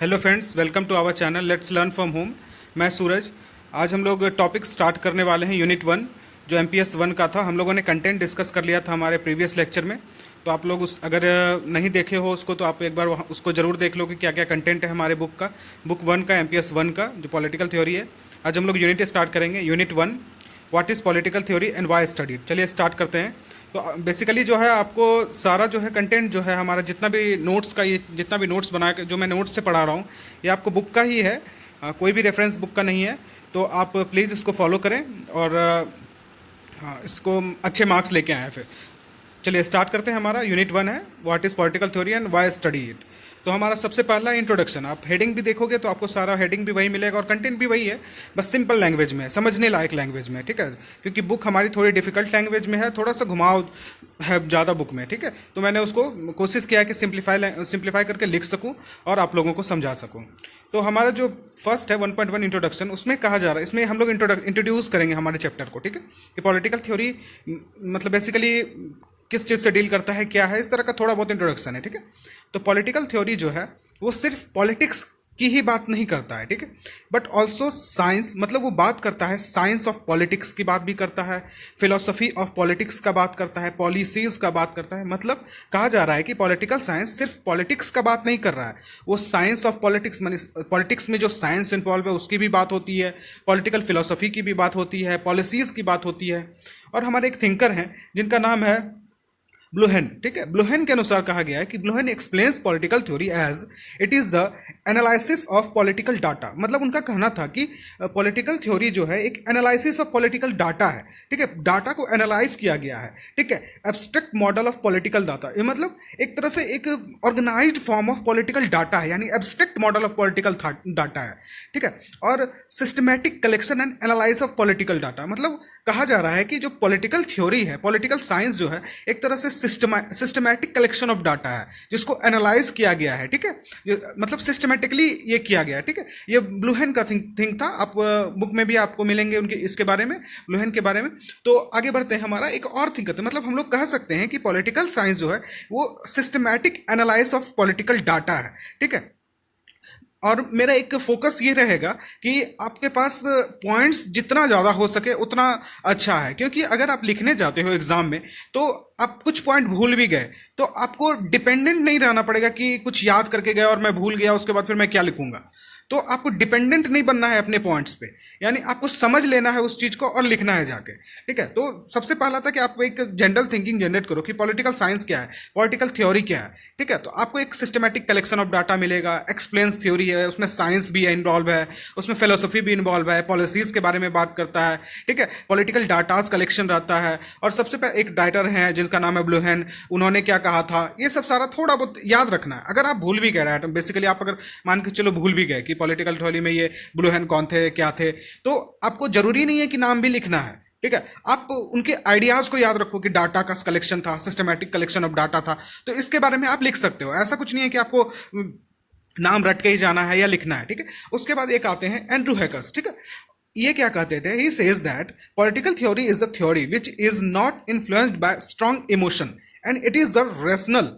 Hello friends, welcome to our channel let's learn from home. मैं सूरज। आज हम लोग टॉपिक स्टार्ट करने वाले हैं यूनिट 1 जो एमपीएस 1 का था। हम लोगों ने कंटेंट डिस्कस कर लिया था हमारे प्रीवियस लेक्चर में। तो आप लोग उस अगर नहीं देखे हो उसको तो आप एक बार उसको ज़रूर देख लो कि क्या क्या कंटेंट है हमारे बुक का, बुक 1 का, एमपीएस 1 का जो पॉलिटिकल थ्योरी है। आज हम लोग यूनिट स्टार्ट करेंगे, unit 1 what is political theory and why studied. चलिए स्टार्ट करते हैं। तो बेसिकली जो है आपको सारा जो है कंटेंट जो है हमारा जितना भी नोट्स का, ये जितना भी नोट्स बना के जो मैं नोट्स से पढ़ा रहा हूँ ये आपको बुक का ही है, कोई भी रेफरेंस बुक का नहीं है। तो आप प्लीज़ इसको फॉलो करें और इसको अच्छे मार्क्स लेके आएँ फिर। चलिए स्टार्ट करते हैं। हमारा यूनिट 1 है what is political theory and why study it. तो हमारा सबसे पहला इंट्रोडक्शन, आप हेडिंग भी देखोगे तो आपको सारा हेडिंग भी वही मिलेगा और कंटेंट भी वही है, बस सिंपल लैंग्वेज में है, समझने लायक लैंग्वेज में, ठीक है। क्योंकि बुक हमारी थोड़ी डिफिकल्ट लैंग्वेज में है, थोड़ा सा घुमाव है ज़्यादा बुक में, ठीक है। तो मैंने उसको कोशिश किया कि सिंप्लीफाई करके लिख सकूँ और आप लोगों को समझा सकूँ। तो हमारा जो फर्स्ट है 1.1 इंट्रोडक्शन, उसमें कहा जा रहा है, इसमें हम लोग इंट्रोड्यूस करेंगे हमारे चैप्टर को, ठीक है। कि पॉलिटिकल थ्योरी मतलब बेसिकली किस चीज़ से डील करता है, क्या है, इस तरह का थोड़ा बहुत इंट्रोडक्शन है, ठीक है। तो पॉलिटिकल थ्योरी जो है वो सिर्फ पॉलिटिक्स की ही बात नहीं करता है, ठीक है, बट ऑल्सो साइंस, मतलब वो बात करता है साइंस ऑफ पॉलिटिक्स की बात भी करता है, फिलोसफी ऑफ पॉलिटिक्स का बात करता है, पॉलिसीज का बात करता है। मतलब कहा जा रहा है कि पॉलिटिकल साइंस सिर्फ पॉलिटिक्स का बात नहीं कर रहा है, वो साइंस ऑफ पॉलिटिक्स, पॉलिटिक्स में जो साइंस इन्वॉल्व है उसकी भी बात होती है, पॉलिटिकल फिलोसफी की भी बात होती है, पॉलिसीज की बात होती है। और हमारे एक थिंकर हैं जिनका नाम है ब्लूहेन, ठीक है। ब्लूहेन के अनुसार कहा गया है कि Bluhm explains political theory as it is the analysis of political data. मतलब उनका कहना था कि पॉलिटिकल थ्योरी जो है एक एनालिसिस ऑफ पॉलिटिकल डाटा है, ठीक है। डाटा को एनालाइज किया गया है, ठीक है। Abstract model of political data, ये मतलब एक तरह से एक organised form of political data है, यानी abstract model of political data है, ठीक है। और systematic collection and analyse of political data, मतलब कहा जा रहा है कि जो पॉलिटिकल थ्योरी है, पॉलिटिकल साइंस जो है एक तरह से सिस्टमैटिक कलेक्शन ऑफ डाटा है जिसको एनालाइज किया गया है, ठीक है। मतलब सिस्टमैटिकली ये किया गया है, ठीक है। ये ब्लूहेन का थिंक था। आप बुक में भी आपको मिलेंगे उनके इसके बारे में, ब्लूहेन के बारे में। तो आगे बढ़ते हैं। हमारा एक और थिंक है, मतलब हम लोग कह सकते हैं कि पॉलिटिकल साइंस जो है वो systematic analyse of political data है, ठीक है। और मेरा एक फोकस ये रहेगा कि आपके पास पॉइंट्स जितना ज़्यादा हो सके उतना अच्छा है, क्योंकि अगर आप लिखने जाते हो एग्ज़ाम में तो आप कुछ पॉइंट भूल भी गए तो आपको डिपेंडेंट नहीं रहना पड़ेगा कि कुछ याद करके गया और मैं भूल गया उसके बाद फिर मैं क्या लिखूंगा। तो आपको डिपेंडेंट नहीं बनना है अपने पॉइंट्स पे, यानी आपको समझ लेना है उस चीज़ को और लिखना है जाके, ठीक है। तो सबसे पहला था कि आप एक जनरल थिंकिंग जनरेट करो कि पॉलिटिकल साइंस क्या है, पॉलिटिकल थ्योरी क्या है, ठीक है। तो आपको एक सिस्टमैटिक कलेक्शन ऑफ डाटा मिलेगा, एक्सप्लेन्स थ्योरी है, उसमें साइंस भी इन्वॉल्व है, उसमें फिलोसफी भी इन्वॉल्व है, पॉलिसीज के बारे में बात करता है, ठीक है। पॉलिटिकल डाटाज कलेक्शन रहता है। और सबसे पहले एक राइटर हैं जिनका नाम है ब्लूहेन, उन्होंने क्या कहा था, ये सब सारा थोड़ा बहुत याद रखना है। अगर आप भूल भी गए, राइट, बेसिकली आप अगर मान के चलो भूल भी गए कि पॉलिटिकल थ्योरी में ये ब्लूहेन कौन थे, क्या थे, तो आपको जरूरी नहीं है कि नाम भी लिखना है, ठीक है। आप उनके आइडियाज को याद रखो कि डाटा का कलेक्शन था, सिस्टमैटिक कलेक्शन ऑफ डाटा था, तो इसके बारे में आप लिख सकते हो। ऐसा कुछ नहीं है कि आपको नाम रट के ही जाना है या लिखना है, ठीक है। उसके बाद एक आते हैं एंड्रू हैकर्स, ठीक है। ये क्या कहते थे, he says that political theory is the theory which is not influenced by strong emotion and it is the rational,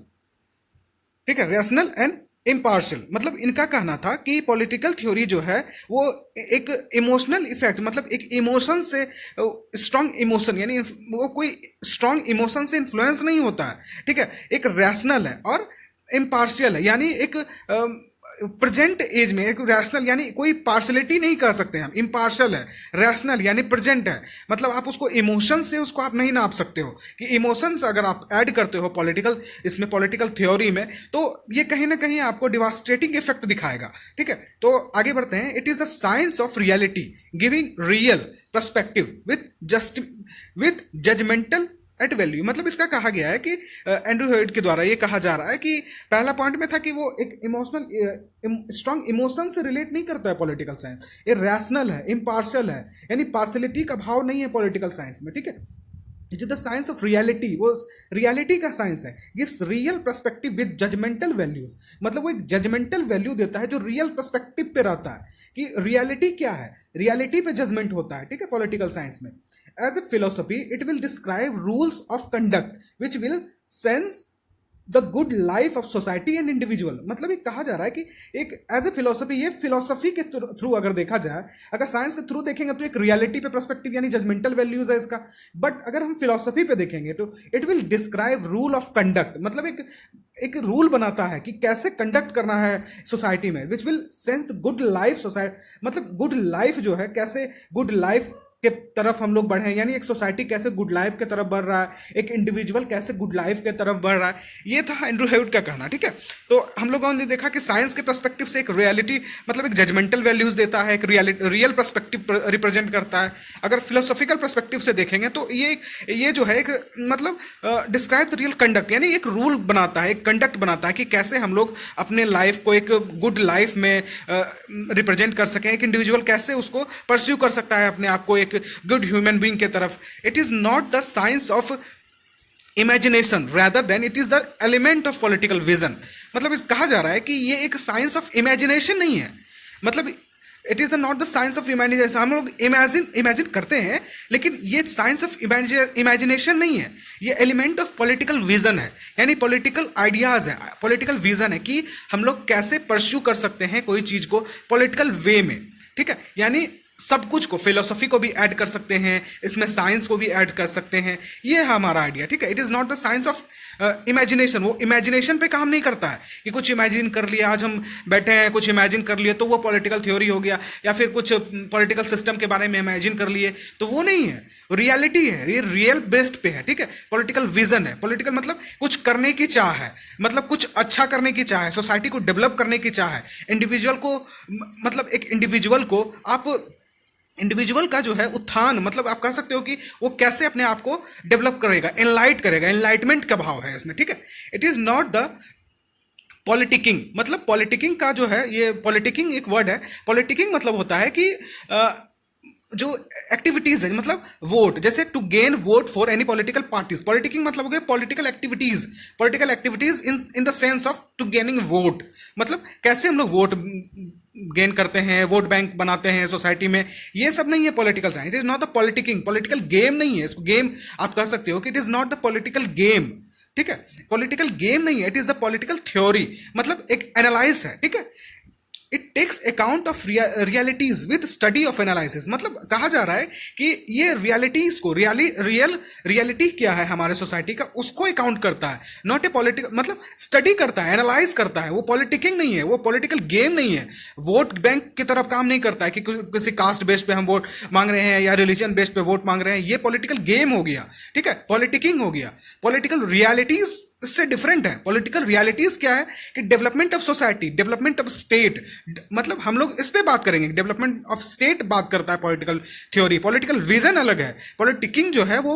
ठीक है, रेशनल एंड इम्पार्शियल। मतलब इनका कहना था कि पॉलिटिकल थ्योरी जो है वो एक इमोशनल इफेक्ट, मतलब एक इमोशन से, स्ट्रॉन्ग इमोशन, यानी वो कोई स्ट्रॉन्ग इमोशन से इन्फ्लुएंस नहीं होता है, ठीक है। एक रैशनल है और इम्पार्शियल है, यानी एक प्रेजेंट एज में एक रैशनल, यानी कोई पार्शलिटी नहीं कह सकते हम, इम्पार्शल है, रैशनल यानी प्रेजेंट है। मतलब आप उसको इमोशन से उसको आप नहीं नाप सकते हो कि इमोशंस अगर आप ऐड करते हो पॉलिटिकल, इसमें पॉलिटिकल थ्योरी में, तो ये कहीं ना कहीं आपको डिवास्टेटिंग इफेक्ट दिखाएगा, ठीक है। तो आगे बढ़ते हैं। It is the science of reality giving real perspective with judgemental at value. मतलब इसका कहा गया है कि एंड्रू हेड के द्वारा ये कहा जा रहा है कि पहला पॉइंट में था कि वो एक इमोशनल स्ट्रॉन्ग इमोशन से रिलेट नहीं करता है पॉलिटिकल साइंस, ये रैशनल है, इम्पार्शियल है, यानी पार्शलिटी का भाव नहीं है पॉलिटिकल साइंस में, ठीक है। It is the science of reality, वो रियलिटी का साइंस है, gives real perspective with judgemental values. मतलब वो एक जजमेंटल वैल्यू देता है जो रियल पर्सपेक्टिव पे रहता है कि रियलिटी क्या है, रियलिटी पे जजमेंट होता है, ठीक है, पॉलिटिकल साइंस में। As a philosophy, it will describe rules of conduct which will sense the good life of society and individual. मतलब ये कहा जा रहा है कि एक एज ए फिलोसफी, ये फिलोसफी के थ्रू अगर देखा जाए, अगर साइंस के थ्रू देखेंगे तो एक रियलिटी पे पर्सपेक्टिव यानी जजमेंटल वैल्यूज है इसका, बट अगर हम फिलोसफी पे देखेंगे तो it will describe rule of conduct. मतलब एक रूल बनाता है कि कैसे कंडक्ट करना है सोसाइटी में, which will sense good life society. मतलब गुड लाइफ जो है, कैसे गुड लाइफ के तरफ हम लोग बढ़े, यानी एक सोसाइटी कैसे गुड लाइफ के तरफ बढ़ रहा है, एक इंडिविजुअल कैसे गुड लाइफ के तरफ बढ़ रहा है। ये था एंड्रू हेविड का कहना, ठीक है। तो हम लोगों ने देखा कि साइंस के पर्सपेक्टिव से एक रियलिटी, मतलब एक जजमेंटल वैल्यूज देता है, एक रियल पर्सपेक्टिव रिप्रेजेंट करता है। अगर फिलोसॉफिकल पर्सपेक्टिव से देखेंगे तो ये जो है एक मतलब डिस्क्राइब द रियल कंडक्ट, यानी एक रूल बनाता है, एक कंडक्ट बनाता है कि कैसे हम लोग अपने लाइफ को एक गुड लाइफ में रिप्रेजेंट कर सकें, एक इंडिविजुअल कैसे उसको परस्यू कर सकता है अपने आप को एक गुड ह्यूमन बीइंग के तरफ। It is not the science of imagination rather than it is the element of political vision। मतलब इस कहा जा रहा है कि ये एक साइंस ऑफ इमेजिनेशन नहीं है, मतलब it is not the science of imagination. हम लोग इमेजिन करते हैं, लेकिन ये साइंस ऑफ इमेजिनेशन नहीं है, ये एलिमेंट ऑफ पॉलिटिकल विजन है, यानी पॉलिटिकल आइडियाज है, पॉलिटिकल विजन है कि हम लोग कैसे परस्यू कर सकते हैं कोई चीज को पॉलिटिकल वे में, ठीक है। यानी सब कुछ को, फिलोसफी को भी ऐड कर सकते हैं इसमें, साइंस को भी ऐड कर सकते हैं, ये है हमारा आइडिया, ठीक है। It is not the science of imagination. वो इमेजिनेशन पे काम नहीं करता है कि कुछ इमेजिन कर लिया, आज हम बैठे हैं कुछ इमेजिन कर लिए तो वो पॉलिटिकल थ्योरी हो गया, या फिर कुछ पॉलिटिकल सिस्टम के बारे में इमेजिन कर लिए तो वो नहीं है, रियलिटी है, ये रियल बेस्ड पे है, ठीक है। पॉलिटिकल विजन है, पॉलिटिकल मतलब कुछ करने की चाह है, मतलब कुछ अच्छा करने की चाह है, सोसाइटी को डेवलप करने की चाह है, इंडिविजुअल को, मतलब एक इंडिविजुअल को आप, इंडिविजुअल का जो है उत्थान, मतलब आप कह सकते हो कि वो कैसे अपने आप को डेवलप करेगा, एनलाइट करेगा, एनलाइटमेंट का भाव है इसमें, ठीक है। It is not the politicking. मतलब पॉलिटिकिंग का जो है, ये पॉलिटिकिंग एक वर्ड है, पॉलिटिकिंग मतलब होता है कि जो एक्टिविटीज है, मतलब वोट, जैसे to gain vote for any political parties, politicking मतलब हो गया political activities in the sense of to gaining vote. मतलब कैसे हम लोग वोट गेन करते हैं, वोट बैंक बनाते हैं सोसाइटी में, ये सब नहीं है political science. It is not the politicking, political game नहीं है, इसको गेम आप कह सकते हो कि it is not the political game, ठीक है। पॉलिटिकल गेम नहीं है, it is the political theory, मतलब एक एनालाइज है, ठीक है। It takes account of realities with study of analysis. मतलब कहा जा रहा है कि ये रियलिटीज को, रियलिटी क्या है हमारे सोसाइटी का, उसको अकाउंट करता है, नॉट ए पॉलिटिकल, मतलब स्टडी करता है, एनालाइज करता है। वो पॉलिटिकिंग नहीं है, वो पॉलिटिकल गेम नहीं है, वोट बैंक की तरफ काम नहीं करता है कि किसी कास्ट बेस पे हम वोट मांग रहे हैं या रिलीजन बेस पे वोट मांग रहे हैं, ये पॉलिटिकल गेम हो गया, ठीक है, पॉलिटिकिंग हो गया। पॉलिटिकल रियलिटीज इससे डिफरेंट है। पॉलिटिकल रियलिटीज क्या है कि development of society, development of state, मतलब हम लोग इस पे बात करेंगे, डेवलपमेंट ऑफ स्टेट बात करता है पॉलिटिकल थ्योरी। पॉलिटिकल विजन अलग है, पॉलिटिकिंग जो है वो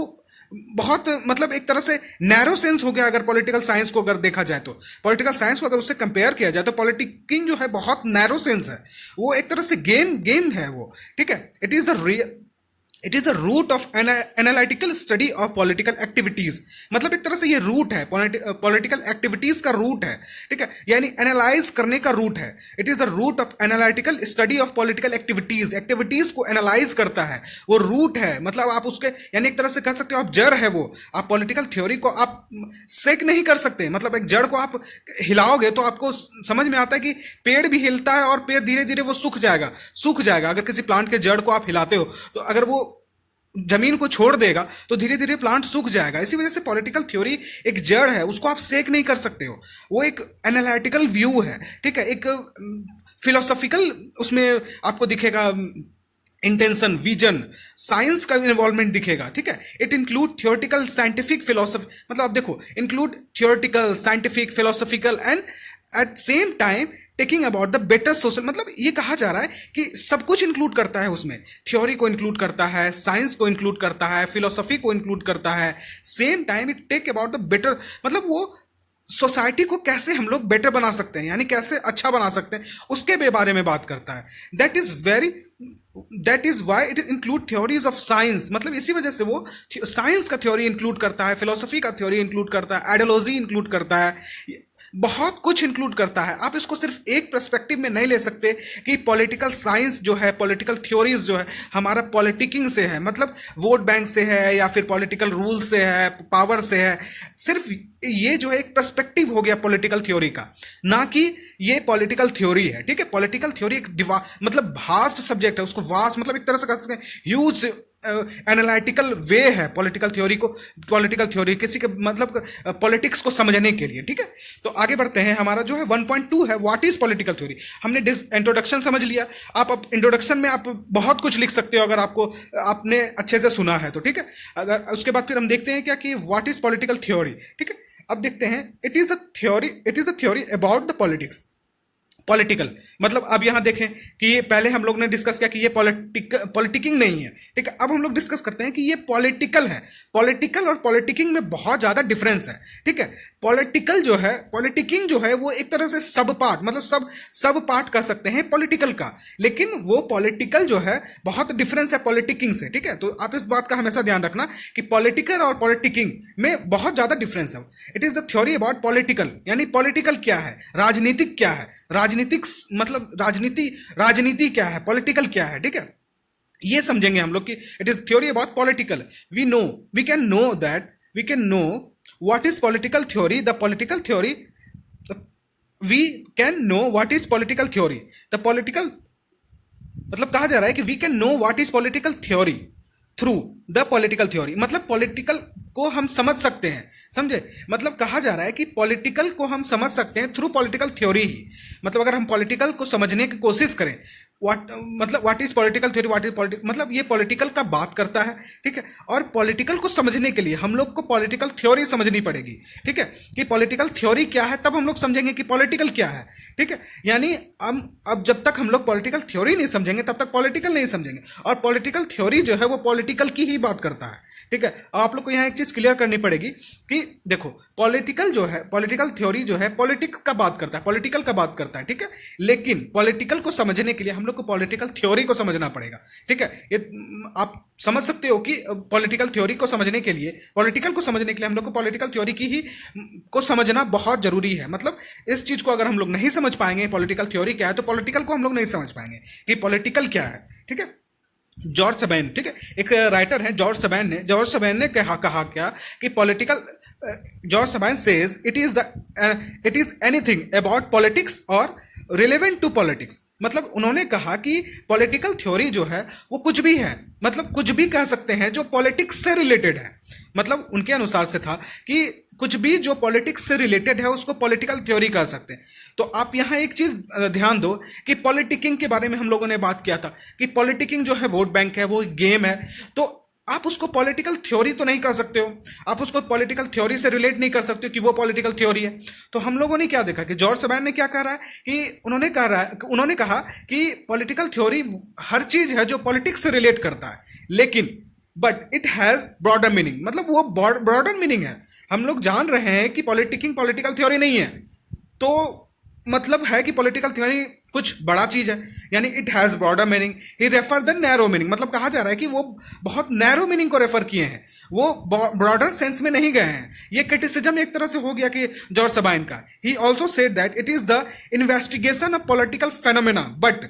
बहुत, मतलब एक तरह से नैरो सेंस हो गया अगर पॉलिटिकल साइंस को अगर देखा जाए तो, पॉलिटिकल साइंस को अगर उससे कंपेयर किया जाए तो पॉलिटिकिंग जो है बहुत नैरो सेंस है, वो एक तरह से गेम है वो, ठीक है। It is the root of analytical study of political activities. मतलब एक तरह से ये रूट है, पॉलिटिकल एक्टिविटीज का रूट है, ठीक है, यानी एनालाइज करने का रूट है। It is the root of analytical study of political activities, activities को एनालाइज करता है, वो रूट है। मतलब आप उसके, यानी एक तरह से कह सकते हो आप जड़ है वो, आप पॉलिटिकल थ्योरी को आप सेक नहीं कर सकते। मतलब एक जड़ को आप हिलाओगे तो आपको समझ में आता है कि पेड़ भी हिलता है और पेड़ धीरे धीरे वो सूख जाएगा। अगर किसी प्लांट के जड़ को आप हिलाते हो तो अगर वो जमीन को छोड़ देगा तो धीरे धीरे प्लांट सूख जाएगा। इसी वजह से पॉलिटिकल थ्योरी एक जड़ है, उसको आप सेक नहीं कर सकते हो, वो एक एनालिटिकल व्यू है, ठीक है, एक फिलोसॉफिकल उसमें आपको दिखेगा इंटेंशन, विजन, साइंस का इन्वॉल्वमेंट दिखेगा, ठीक है। It include theoretical scientific philosophy, मतलब आप देखो include theoretical scientific philosophical and at same time taking about the better social. मतलब ये कहा जा रहा है कि सब कुछ इंक्लूड करता है उसमें, थ्योरी को इंक्लूड करता है, साइंस को इंक्लूड करता है, फिलोसफी को इंक्लूड करता है, same time it take about the better, मतलब वो सोसाइटी को कैसे हम लोग बेटर बना सकते हैं, यानी कैसे अच्छा बना सकते हैं, उसके बारे में बात करता है। That is why it include theories of science. मतलब इसी वजह से वो साइंस का थ्योरी इंक्लूड करता है, फिलोसफी का थ्योरी इंक्लूड करता है, आइडियोलॉजी इंक्लूड करता है, बहुत कुछ इंक्लूड करता है। आप इसको सिर्फ एक पर्सपेक्टिव में नहीं ले सकते कि पॉलिटिकल साइंस जो है, पॉलिटिकल थ्योरीज जो है हमारा पॉलिटिकिंग से है, मतलब वोट बैंक से है या फिर पॉलिटिकल रूल से है, पावर से है। सिर्फ ये जो है एक पर्सपेक्टिव हो गया पॉलिटिकल थ्योरी का, ना कि ये पॉलिटिकल थ्योरी है। ठीक है, पॉलिटिकल थ्योरी एक मतलब वास्ट सब्जेक्ट है, उसको वास्ट मतलब एक तरह से कह सकते हैं ह्यूज एनालिटिकल वे है पॉलिटिकल थ्योरी को, पॉलिटिकल थ्योरी किसी के मतलब पॉलिटिक्स को समझने के लिए। ठीक है, तो आगे बढ़ते हैं। हमारा जो है 1.2 है व्हाट इज पॉलिटिकल थ्योरी। हमने इंट्रोडक्शन समझ लिया। आप अब इंट्रोडक्शन में आप बहुत कुछ लिख सकते हो अगर आपने अच्छे से सुना है तो। ठीक है, अगर उसके बाद फिर हम देखते हैं क्या कि व्हाट इज पॉलिटिकल थ्योरी। ठीक है, अब देखते हैं it is the theory about the politics. Political मतलब अब यहां देखें कि ये पहले हम लोग ने डिस्कस किया कि ये पॉलिटिकिंग नहीं है। ठीक है, अब हम लोग डिस्कस करते हैं कि ये पॉलिटिकल है। पॉलिटिकल और पॉलिटिकिंग में बहुत ज्यादा डिफरेंस है। ठीक है, पॉलिटिकल जो है, पॉलिटिकिंग जो है वो एक तरह से सब पार्ट, मतलब सब पार्ट कह सकते हैं पॉलिटिकल का, लेकिन वो पॉलिटिकल जो है बहुत डिफरेंस है पॉलिटिकिंग से। ठीक है, तो आप इस बात का हमेशा ध्यान रखना कि पॉलिटिकल और पॉलिटिकिंग में बहुत ज्यादा डिफरेंस है। It is the theory about political, यानी पॉलिटिकल क्या है, राजनीतिक क्या है, राजनीतिक मतलब राजनीति क्या है, पॉलिटिकल क्या है। ठीक है, ये समझेंगे हम लोग कि it is theory about political. We can know what is political theory. The political theory, we can know what is political theory. The political मतलब कहा जा रहा है कि we can know what is political theory through the political theory, मतलब political को हम समझ सकते हैं। समझे, मतलब कहा जा रहा है कि पॉलिटिकल को हम समझ सकते हैं थ्रू पॉलिटिकल थ्योरी ही। मतलब अगर हम पॉलिटिकल को समझने की कोशिश करें, what is political theory, what is political, मतलब ये पॉलिटिकल का बात करता है। ठीक है, और पॉलिटिकल को समझने के लिए हम लोग को पॉलिटिकल थ्योरी समझनी पड़ेगी। ठीक है, कि पॉलिटिकल थ्योरी क्या है, तब हम लोग समझेंगे कि पॉलिटिकल क्या है। ठीक है, यानी अब जब तक हम लोग पॉलिटिकल थ्योरी नहीं समझेंगे तब तक पॉलिटिकल नहीं समझेंगे, और पॉलिटिकल थ्योरी जो है वो पॉलिटिकल की ही बात करता है। ठीक है, आप लोग को यहाँ एक चीज क्लियर करनी पड़ेगी कि देखो पॉलिटिकल जो है, पॉलिटिकल थ्योरी जो है पॉलिटिक का बात करता है, पॉलिटिकल का बात करता है। ठीक है, लेकिन पॉलिटिकल को समझने के लिए हम लोग को पॉलिटिकल थ्योरी को समझना पड़ेगा। ठीक है, ये आप समझ सकते हो कि पॉलिटिकल थ्योरी को समझने के लिए, पॉलिटिकल को समझने के लिए हम लोग को पॉलिटिकल थ्योरी की ही को समझना बहुत जरूरी है। मतलब इस चीज को अगर हम लोग नहीं समझ पाएंगे पॉलिटिकल थ्योरी क्या है, तो पॉलिटिकल को हम लोग नहीं समझ पाएंगे कि पॉलिटिकल क्या है। ठीक है, जॉर्ज सबैन, ठीक है, एक राइटर है जॉर्ज सबैन ने कहा क्या कि political, George Sabine says it is anything about politics और रिलेवेंट टू पॉलिटिक्स। मतलब उन्होंने कहा कि पॉलिटिकल थ्योरी जो है वो कुछ भी है, मतलब कुछ भी कह सकते हैं जो पॉलिटिक्स से रिलेटेड है। मतलब उनके अनुसार से था कि कुछ भी जो पॉलिटिक्स से रिलेटेड है उसको पॉलिटिकल थ्योरी कह सकते हैं। तो आप यहाँ एक चीज ध्यान दो कि पॉलिटिकिंग के बारे में हम लोगों ने बात किया था कि पॉलिटिकिंग जो है वोट बैंक है, वो गेम है। तो आप उसको पॉलिटिकल थ्योरी तो नहीं कह सकते हो, आप उसको पॉलिटिकल थ्योरी से रिलेट नहीं कर सकते हो कि वो पॉलिटिकल थ्योरी है। तो हम लोगों ने क्या देखा कि जॉर्ज सबैन ने क्या कह रहा है कि उन्होंने कहा कि पॉलिटिकल थ्योरी हर चीज है जो पॉलिटिक्स से रिलेट करता है, लेकिन but it has broader meaning, मतलब वो ब्रॉडर मीनिंग है। हम लोग जान रहे हैं कि पॉलिटिकिंग पॉलिटिकल थ्योरी नहीं है, तो मतलब है कि पॉलिटिकल थ्योरी कुछ बड़ा चीज है, यानी it has broader meaning, he refer the narrow meaning. मतलब कहा जा रहा है कि वो बहुत नैरो मीनिंग को रेफर किए हैं, वो ब्रॉडर सेंस में नहीं गए हैं। ये क्रिटिसिज्म एक तरह से हो गया कि जॉर्ज सबैन का। He also said that it is the investigation of political phenomena, but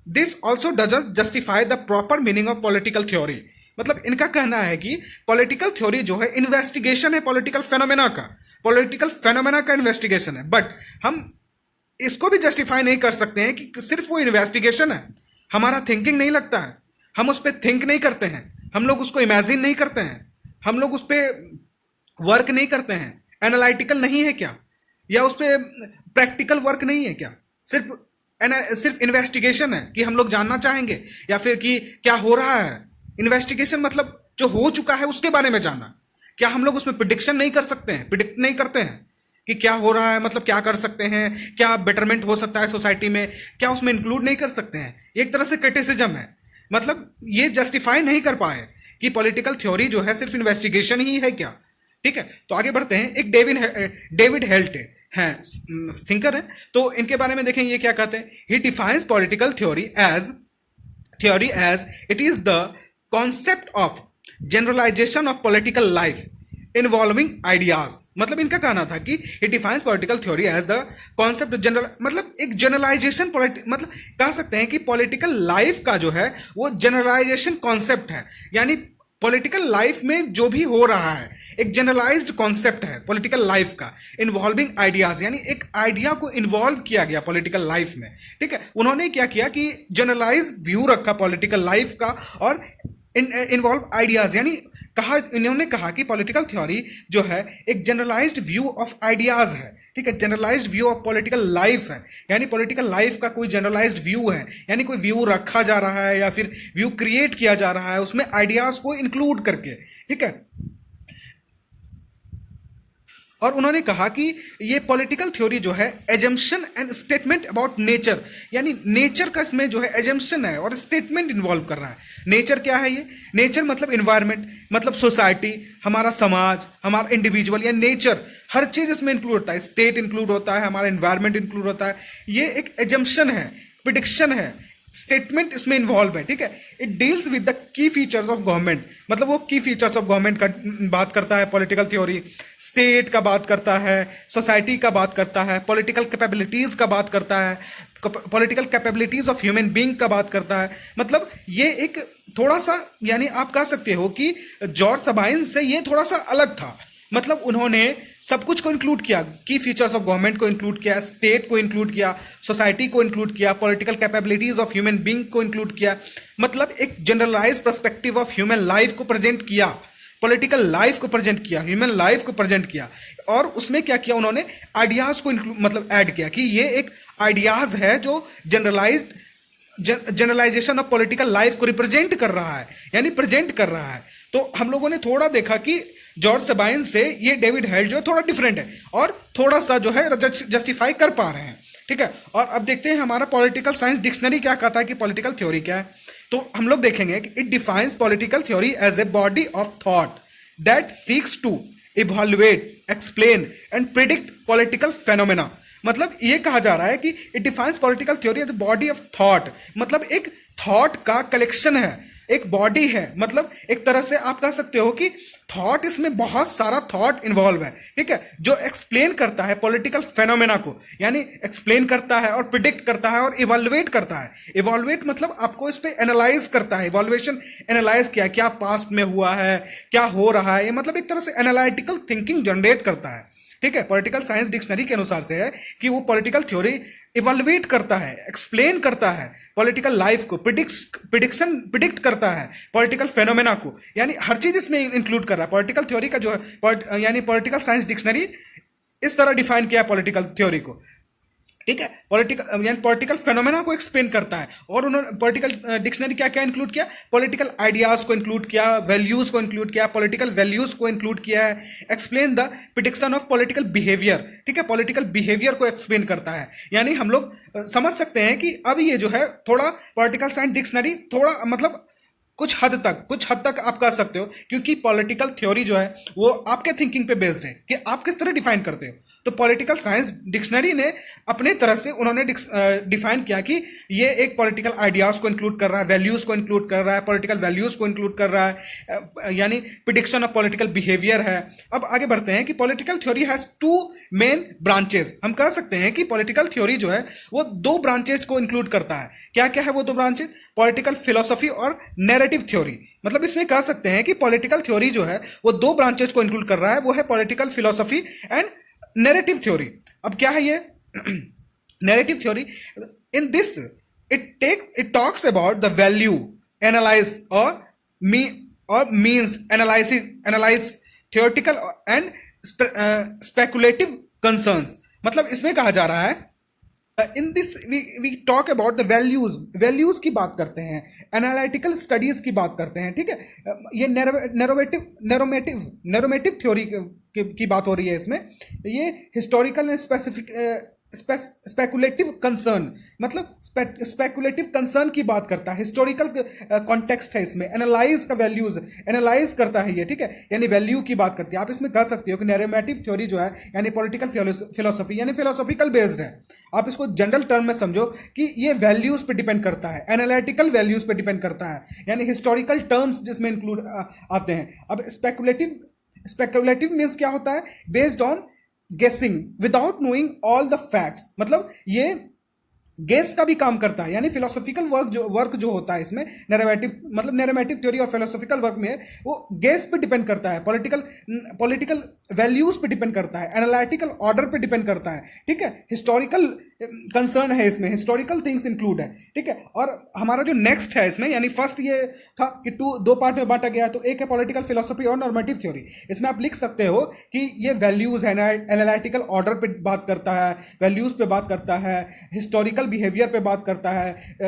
this also doesn't justify the proper meaning of political theory. मतलब इनका कहना है कि पॉलिटिकल थ्योरी जो है इन्वेस्टिगेशन है पॉलिटिकल फेनोमेना का, पॉलिटिकल फेनोमेना का इन्वेस्टिगेशन है, बट हम इसको भी जस्टिफाई नहीं कर सकते हैं कि सिर्फ वो इन्वेस्टिगेशन है, हमारा थिंकिंग नहीं लगता है, हम उस पर थिंक नहीं करते हैं, हम लोग उसको इमेजिन नहीं करते हैं, हम लोग उस पर वर्क नहीं करते हैं, एनालिटिकल नहीं है क्या, या उस पर प्रैक्टिकल वर्क नहीं है क्या, सिर्फ इन्वेस्टिगेशन है कि हम लोग जानना चाहेंगे, या फिर कि क्या हो रहा है। इन्वेस्टिगेशन मतलब जो हो चुका है उसके बारे में जानना। क्या हम लोग उसमें प्रिडिक्शन नहीं कर सकते हैं, प्रिडिक्ट नहीं करते हैं कि क्या हो रहा है, मतलब क्या कर सकते हैं, क्या बेटरमेंट हो सकता है सोसाइटी में, क्या उसमें इंक्लूड नहीं कर सकते हैं। एक तरह से क्रिटिसिज्म है, मतलब ये जस्टिफाई नहीं कर पाए कि पॉलिटिकल थ्योरी जो है सिर्फ इन्वेस्टिगेशन ही है क्या। ठीक है, तो आगे बढ़ते हैं। एक डेविड हेल्ट है, थिंकर है, तो इनके बारे में देखें ये क्या कहते हैं। He defines political theory as it is the concept of generalisation of political life involving ideas. मतलब इनका कहना था कि it defines political theory as the concept general, मतलब एक जनरलाइजेशन, मतलब कह सकते हैं कि पॉलिटिकल लाइफ का जो है वो जनरलाइजेशन कॉन्सेप्ट है। यानी पॉलिटिकल लाइफ में जो भी हो रहा है एक जनरलाइज्ड कॉन्सेप्ट है पॉलिटिकल लाइफ का, इन्वॉल्विंग आइडियाज, यानी एक आइडिया को इन्वॉल्व किया गया पॉलिटिकल लाइफ में। ठीक है, उन्होंने क्या किया कि जनरलाइज्ड व्यू रखा पॉलिटिकल लाइफ का और इन्वॉल्व आइडियाज, यानी इन्होंने कहा कि पॉलिटिकल थ्योरी जो है एक जनरलाइज्ड व्यू ऑफ आइडियाज है। ठीक है, generalised view of political life है, यानी पॉलिटिकल लाइफ का कोई जनरलाइज्ड व्यू है, यानी कोई व्यू रखा जा रहा है या फिर व्यू क्रिएट किया जा रहा है उसमें आइडियाज को इंक्लूड करके। ठीक है, और उन्होंने कहा कि ये पॉलिटिकल थ्योरी जो है assumption and statement about nature, यानी नेचर का इसमें जो है एजम्पशन है और स्टेटमेंट इन्वॉल्व कर रहा है। नेचर क्या है? ये नेचर मतलब इन्वायरमेंट, मतलब सोसाइटी, हमारा समाज, हमारा इंडिविजुअल या नेचर, हर चीज इसमें इंक्लूड होता है। स्टेट इंक्लूड होता है, हमारा इन्वायरमेंट इंक्लूड होता है। ये एक एजम्पशन है, प्रिडिक्शन है, स्टेटमेंट इसमें इन्वॉल्व है। ठीक है, it deals with the key features of government, मतलब वो की फीचर्स ऑफ गवर्नमेंट का बात करता है पॉलिटिकल थ्योरी, स्टेट का बात करता है, सोसाइटी का बात करता है, पॉलिटिकल कैपेबिलिटीज का बात करता है, political capabilities of human being का बात करता है। मतलब ये एक थोड़ा सा, यानी आप कह सकते हो कि जॉर्ज सबाइन से ये थोड़ा सा अलग था। मतलब उन्होंने सब कुछ को इंक्लूड किया, की फीचर्स ऑफ गवर्नमेंट को इंक्लूड किया, स्टेट को इंक्लूड किया, सोसाइटी को इंक्लूड किया, political capabilities of human being को इंक्लूड किया। मतलब एक generalise perspective of human life को प्रेजेंट किया, पॉलिटिकल लाइफ को प्रेजेंट किया, ह्यूमन लाइफ को प्रेजेंट किया। और उसमें क्या किया उन्होंने? आइडियाज को इंक्लूड, मतलब ऐड किया कि ये एक आइडियाज है जो जनरलाइजेशन ऑफ पॉलिटिकल लाइफ को रिप्रेजेंट कर रहा है, यानी प्रेजेंट कर रहा है। तो हम लोगों ने थोड़ा देखा कि जॉर्ज सबाइन से ये डेविड हेल्ड जो है थोड़ा डिफरेंट है और थोड़ा सा जो है जस्टिफाई कर पा रहे हैं। ठीक है, और अब देखते हैं हमारा पॉलिटिकल साइंस डिक्शनरी क्या कहता है कि पॉलिटिकल थ्योरी क्या है। तो हम लोग देखेंगे कि it defines political theory as a body of thought that seeks to evaluate, explain and predict political phenomena. मतलब ये कहा जा रहा है कि it defines political theory as a body of thought, मतलब एक थॉट का कलेक्शन है, एक बॉडी है। मतलब एक तरह से आप कह सकते हो कि थॉट, इसमें बहुत सारा थॉट इन्वॉल्व है। ठीक है, जो एक्सप्लेन करता है पॉलिटिकल फेनोमेना को, यानी एक्सप्लेन करता है और प्रिडिक्ट करता है और इवैल्यूएट करता है। इवैल्यूएट मतलब आपको इस पे एनालाइज करता है, इवैल्यूएशन, एनालाइज किया क्या पास्ट में हुआ है, क्या हो रहा है, ये मतलब एक तरह से एनालिटिकल थिंकिंग जनरेट करता है। ठीक है, पॉलिटिकल साइंस डिक्शनरी के अनुसार से है कि वो पॉलिटिकल थ्योरी इवैल्यूएट करता है, एक्सप्लेन करता है पॉलिटिकल लाइफ को, प्रिडिक्ट करता है पॉलिटिकल फेनोमेना को, यानी हर चीज इसमें इंक्लूड कर रहा है। पॉलिटिकल थ्योरी का जो है, यानी पॉलिटिकल साइंस डिक्शनरी इस तरह डिफाइन किया पॉलिटिकल थ्योरी को। ठीक है, पॉलिटिकल यानी पॉलिटिकल फेनोमेना को एक्सप्लेन करता है। और उन्होंने पॉलिटिकल डिक्शनरी क्या क्या इंक्लूड किया? पॉलिटिकल आइडियाज को इंक्लूड किया, वैल्यूज को इंक्लूड किया, पॉलिटिकल वैल्यूज को इंक्लूड किया है, explain the prediction of political behaviour. ठीक है, पॉलिटिकल बिहेवियर को एक्सप्लेन करता है। यानी हम लोग समझ सकते हैं कि अब ये जो है थोड़ा पॉलिटिकल साइंस डिक्शनरी थोड़ा मतलब कुछ हद तक आप कह सकते हो, क्योंकि पॉलिटिकल थ्योरी जो है वो आपके थिंकिंग पे बेस्ड है कि आप किस तरह डिफाइन करते हो। तो पॉलिटिकल साइंस डिक्शनरी ने अपने तरह से उन्होंने डिफाइन किया कि ये एक पॉलिटिकल आइडियाज को इंक्लूड कर रहा है, वैल्यूज को इंक्लूड कर रहा है, पॉलिटिकल वैल्यूज को इंक्लूड कर रहा है, यानी प्रिडिक्शन ऑफ पॉलिटिकल बिहेवियर है। अब आगे बढ़ते हैं कि political theory has two main branches. हम कह सकते हैं कि पॉलिटिकल थ्योरी जो है वो दो ब्रांचेज को इंक्लूड करता है। क्या क्या है वो दो ब्रांचेज? पॉलिटिकल फिलोसफी और नैरेटिव थ्योरी। मतलब इसमें कह सकते हैं कि पॉलिटिकल थ्योरी जो है वो दो ब्रांचेज को इंक्लूड कर रहा है, वो है political philosophy and narrative theory. अब क्या है ये narrative theory? In this it talks about the value, analyse और means analyse theoretical and speculative concerns. मतलब इसमें कहा जा रहा है in this we talk about the values की बात करते हैं, एनालिटिकल स्टडीज की बात करते हैं। ठीक है, ये नैरोमेटिव थ्योरी की बात हो रही है इसमें। ये हिस्टोरिकल एंड स्पेकुलेटिव कंसर्न, मतलब स्पेकुलेटिव कंसर्न की बात करता है, हिस्टोरिकल कॉन्टेक्स्ट है इसमें, एनालाइज का वैल्यूज एनालाइज करता है ये। ठीक है, यानी वैल्यू की बात करती है। आप इसमें कह सकते हो कि नैरेटिव थ्योरी जो है यानी पॉलिटिकल फिलोसफी यानी फिलोसॉफिकल बेस्ड है। आप इसको जनरल टर्म में समझो कि ये वैल्यूज पे डिपेंड करता है, एनालिटिकल वैल्यूज पे डिपेंड करता है, यानी हिस्टोरिकल टर्म्स जिसमें इंक्लूड आते हैं। अब स्पेकुलेटिव स्पेकुलेटिव मीन्स क्या होता है? बेस्ड ऑन गेसिंग without knowing all the facts, मतलब ये गेस का भी काम करता है, यानी फिलोसॉफिकल वर्क जो होता है इसमें, नैरेटिव मतलब नैरेटिव थ्योरी और फिलोसॉफिकल वर्क में वो गेस पे डिपेंड करता है, पॉलिटिकल वैल्यूज पे डिपेंड करता है, एनालिटिकल ऑर्डर पे डिपेंड करता है, ठीक है, हिस्टोरिकल कंसर्न है इसमें, हिस्टोरिकल थिंग्स इंक्लूड है, ठीक है। और हमारा जो नेक्स्ट है इसमें, यानी फर्स्ट ये था कि दो पार्ट में बांटा गया है, तो एक है पॉलिटिकल फिलोसफी और नॉर्मेटिव थ्योरी। इसमें आप लिख सकते हो कि ये वैल्यूज है, एनालिटिकल ऑर्डर पे बात करता है, वैल्यूज पे बात करता है, हिस्टोरिकल बिहेवियर पे बात करता है,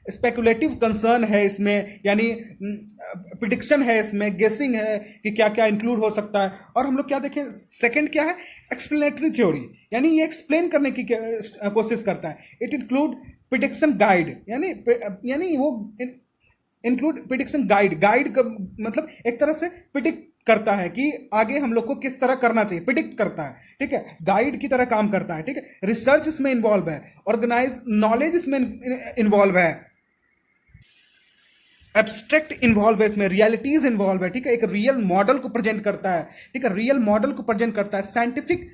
स्पेकुलेटिव कंसर्न है इसमें, यानी प्रिडिक्शन है इसमें, गेसिंग है कि क्या क्या इंक्लूड हो सकता है। और हम लोग क्या देखें, सेकंड क्या है? एक्सप्लेनेटरी थ्योरी, यानी ये एक्सप्लेन करने की कोशिश करता है। इट इंक्लूड प्रिडिक्शन गाइड, यानी वो इंक्लूड प्रिडिक्शन गाइड का मतलब एक तरह से प्रिडिक्ट करता है कि आगे हम लोग को किस तरह करना चाहिए, प्रिडिक्ट करता है, ठीक है, गाइड की तरह काम करता है, ठीक है। रिसर्च इसमें इन्वॉल्व है, ऑर्गेनाइज नॉलेज इसमें इन्वॉल्व है, एब्स्ट्रैक्ट इन्वॉल्व है इसमें, रियलिटीज इन्वॉल्व है, ठीक है, एक रियल मॉडल को प्रेजेंट करता है, ठीक है, रियल मॉडल को प्रेजेंट करता है, साइंटिफिक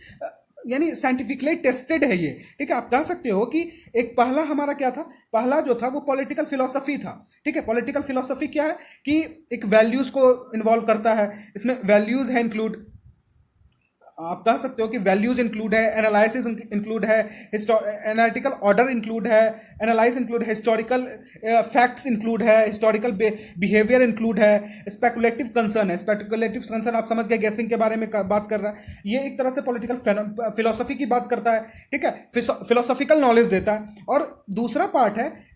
यानी साइंटिफिकली टेस्टेड है ये, ठीक है। आप कह सकते हो कि एक पहला हमारा क्या था, पहला जो था वो पॉलिटिकल फिलोसफी था, ठीक है। पॉलिटिकल फिलोसफी क्या है कि एक वैल्यूज को इन्वॉल्व करता है, इसमें वैल्यूज है इंक्लूड, आप कह सकते हो कि वैल्यूज इंक्लूड है, एनालिसिस इंक्लूड है, एनालिटिकल ऑर्डर इंक्लूड है, एनालाइज इंक्लूड है, हिस्टोरिकल फैक्ट्स इंक्लूड है, हिस्टोरिकल बिहेवियर इंक्लूड है, स्पेकुलेटिव कंसर्न है। स्पेकुलेटिव कंसर्न आप समझ गए, गैसिंग के बारे में बात कर रहा है, ये एक तरह से पॉलिटिकल फिलोसफी की बात करता है, ठीक है, फिलोसॉफिकल नॉलेज देता है। और दूसरा पार्ट है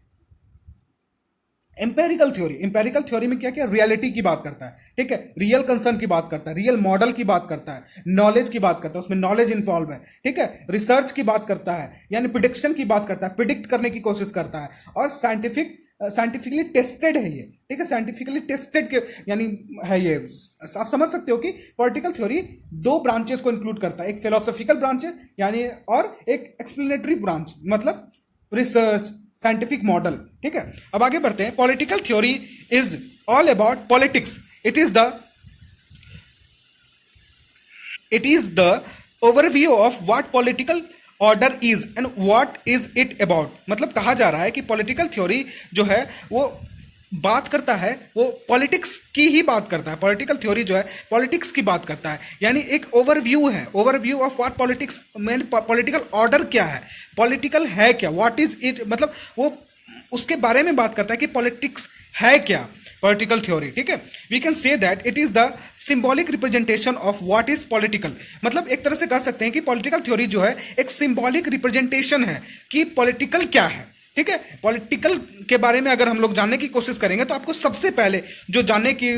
एम्पेरिकल थ्योरी। एम्पेरिकल थ्योरी में क्या क्या, रियलिटी की बात करता है, ठीक है, रियल कंसर्न की बात करता है, रियल मॉडल की बात करता है, नॉलेज की बात करता है, उसमें नॉलेज इन्वॉल्व है, ठीक है, रिसर्च की बात करता है, यानी प्रिडिक्शन की बात करता है, प्रिडिक्ट करने की कोशिश करता है, और साइंटिफिकली टेस्टेड है ये, ठीक है, साइंटिफिकली टेस्टेड के यानी है ये। आप समझ सकते हो कि पॉलिटिकल थ्योरी दो ब्रांचेस को इंक्लूड करता है, एक फिलोसॉफिकल ब्रांच यानी और एक एक्सप्लेनेटरी ब्रांच, मतलब रिसर्च, साइंटिफिक मॉडल, ठीक है। अब आगे बढ़ते हैं। Political theory is all about politics, it is the overview of what political order is and what is it about. मतलब कहा जा रहा है कि पॉलिटिकल थ्योरी जो है वो बात करता है, वो पॉलिटिक्स की ही बात करता है, पॉलिटिकल थ्योरी जो है पॉलिटिक्स की बात करता है, यानी एक ओवरव्यू है, overview of what politics, political order क्या है, पॉलिटिकल है क्या, व्हाट इज इट, मतलब वो उसके बारे में बात करता है कि पॉलिटिक्स है क्या, पॉलिटिकल थ्योरी, ठीक है। We can say that it is the symbolic representation of what is political. मतलब एक तरह से कह सकते हैं कि पॉलिटिकल थ्योरी जो है एक सिंबॉलिक रिप्रेजेंटेशन है कि पॉलिटिकल क्या है, ठीक है। पॉलिटिकल के बारे में अगर हम लोग जानने की कोशिश करेंगे तो आपको सबसे पहले जो जानने की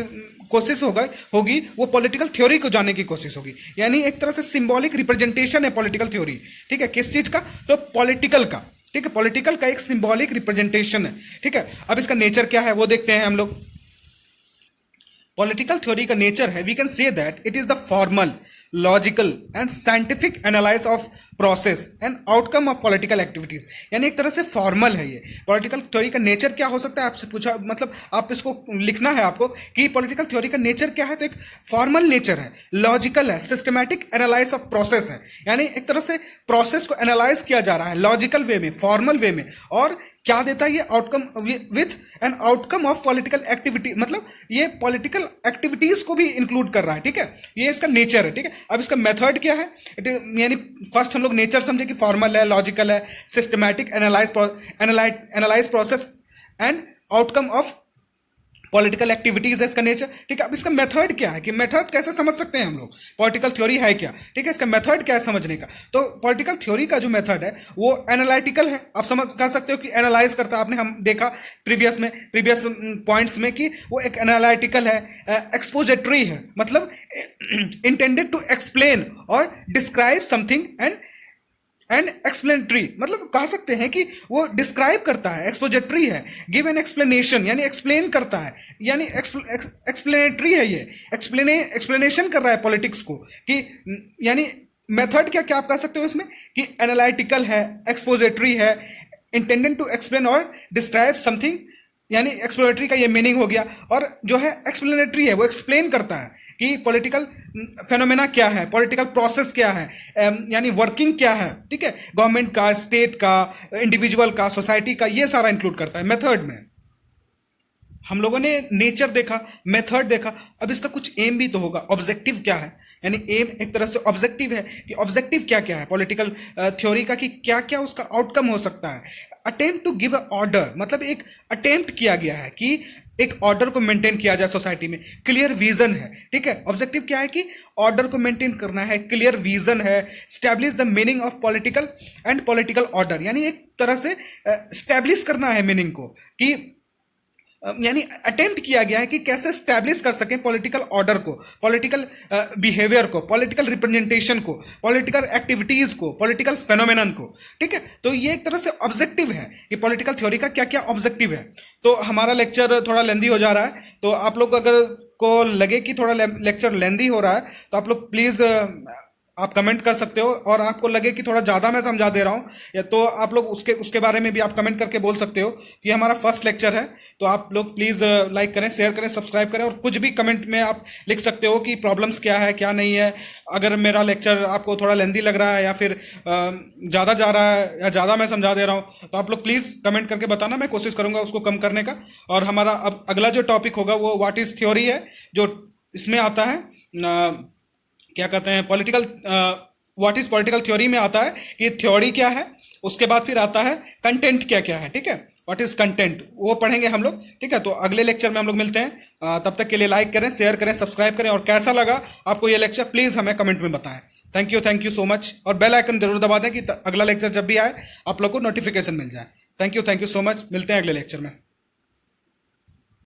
कोशिश होगी वो पॉलिटिकल थ्योरी को जानने की कोशिश होगी, यानी एक तरह से सिंबॉलिक रिप्रेजेंटेशन है पॉलिटिकल थ्योरी, ठीक है। किस चीज का? तो पॉलिटिकल का, ठीक है, पॉलिटिकल का एक सिंबॉलिक रिप्रेजेंटेशन है, ठीक है। अब इसका नेचर क्या है वो देखते हैं हम लोग। पॉलिटिकल थ्योरी का नेचर है, we can say that it is the formal, logical and scientific analyse of process and outcome of political activities, यानी एक तरह से फॉर्मल है ये। पॉलिटिकल थ्योरी का नेचर क्या हो सकता है आपसे पूछा, मतलब आप इसको लिखना है आपको कि पॉलिटिकल थ्योरी का नेचर क्या है, तो एक फॉर्मल नेचर है, लॉजिकल है, सिस्टमैटिक एनालाइज ऑफ प्रोसेस है, यानी एक तरह से प्रोसेस को एनालाइज किया जा रहा है लॉजिकल वे में, फॉर्मल वे में, और क्या देता है ये outcome with an outcome of political activity, मतलब ये पॉलिटिकल एक्टिविटीज को भी इंक्लूड कर रहा है, ठीक है, ये इसका नेचर है, ठीक है। अब इसका मेथड क्या है, यानी फर्स्ट हम लोग नेचर समझे कि फॉर्मल है, लॉजिकल है, systematic analyse process and outcome of political activities है इसका नेचर, ठीक है। अब इसका मेथड क्या है, कि मेथड कैसे समझ सकते हैं हम लोग, पॉलिटिकल थ्योरी है क्या, ठीक है, इसका मेथड क्या है समझने का। तो पॉलिटिकल थ्योरी का जो मेथड है वो एनालिटिकल है, आप समझ कह सकते हो कि एनालाइज करता है, आपने हम देखा प्रीवियस पॉइंट्स में कि वो एक एनालिटिकल है, एक्सपोजिटरी है, मतलब इंटेंडेड टू एक्सप्लेन और डिस्क्राइब समथिंग एंड एक्सप्लेनेटरी, मतलब कह सकते हैं कि वो डिस्क्राइब करता है, एक्सपोजिटरी है, गिव एन एक्सप्लेनेशन यानी एक्सप्लेन करता है, यानी एक्सप्लेनेटरी है, ये एक्सप्लेनेशन कर रहा है पॉलिटिक्स को, कि यानी मेथड क्या क्या आप कह सकते हो इसमें कि एनालिटिकल है, एक्सपोजिटरी है, इंटेंडेड टू एक्सप्लेन और डिस्क्राइब समथिंग, यानी एक्सप्लेनेटरी का ये मीनिंग हो गया, और जो है एक्सप्लेनेटरी है वो एक्सप्लेन करता है, कि पॉलिटिकल फेनोमेना क्या है, पॉलिटिकल प्रोसेस क्या है, यानी वर्किंग क्या है, ठीक है, गवर्नमेंट का, स्टेट का, इंडिविजुअल का, सोसाइटी का, ये सारा इंक्लूड करता है। मेथड में हम लोगों ने नेचर देखा, मेथड देखा, अब इसका कुछ एम भी तो होगा, ऑब्जेक्टिव क्या है, यानी एम एक तरह से ऑब्जेक्टिव है कि ऑब्जेक्टिव क्या क्या है पॉलिटिकल थ्योरी का, कि क्या क्या उसका आउटकम हो सकता है। Attempt to give a order, मतलब एक अटेम्प्ट किया गया है कि एक ऑर्डर को मेंटेन किया जाए सोसाइटी में, क्लियर विजन है, ठीक है। ऑब्जेक्टिव क्या है कि ऑर्डर को मेंटेन करना है, क्लियर विजन है, establish the meaning of political and political order, यानी एक तरह से स्टैब्लिश करना है मीनिंग को, कि यानी अटेम्प्ट किया गया है कि कैसे स्टैब्लिश कर सकें पॉलिटिकल ऑर्डर को, पॉलिटिकल बिहेवियर को, पॉलिटिकल रिप्रेजेंटेशन को, पॉलिटिकल एक्टिविटीज को, पॉलिटिकल फेनोमेनन को, ठीक है। तो ये एक तरह से ऑब्जेक्टिव है कि पॉलिटिकल थ्योरी का क्या क्या ऑब्जेक्टिव है। तो हमारा लेक्चर थोड़ा लेंदी हो जा रहा है, तो आप लोग अगर को लगे कि थोड़ा लेक्चर लेंदी हो रहा है तो आप लोग प्लीज आप कमेंट कर सकते हो, और आपको लगे कि थोड़ा ज़्यादा मैं समझा दे रहा हूँ या तो आप लोग उसके बारे में भी आप कमेंट करके बोल सकते हो कि हमारा फर्स्ट लेक्चर है। तो आप लोग प्लीज़ लाइक करें, शेयर करें, सब्सक्राइब करें, और कुछ भी कमेंट में आप लिख सकते हो कि प्रॉब्लम्स क्या है, क्या नहीं है। अगर मेरा लेक्चर आपको थोड़ा लेंदी लग रहा है या फिर ज़्यादा जा रहा है या ज़्यादा मैं समझा दे रहा हूँ, तो आप लोग प्लीज़ कमेंट करके बताना, मैं कोशिश करूँगा उसको कम करने का। और हमारा अब अगला जो टॉपिक होगा वो व्हाट इज़ थ्योरी है, जो इसमें आता है क्या कहते हैं political what is political theory में आता है कि थ्योरी क्या है, उसके बाद फिर आता है कंटेंट क्या क्या है, ठीक है, व्हाट इज कंटेंट, वो पढ़ेंगे हम लोग, ठीक है। तो अगले लेक्चर में हम लोग मिलते हैं, तब तक के लिए लाइक करें, शेयर करें, सब्सक्राइब करें, और कैसा लगा आपको ये लेक्चर प्लीज हमें कमेंट में बताएं। थैंक यू सो मच, और बेल आइकन जरूर दबा दें कि अगला लेक्चर जब भी आए आप लोग को नोटिफिकेशन मिल जाए। थैंक यू सो मच, मिलते हैं अगले लेक्चर में।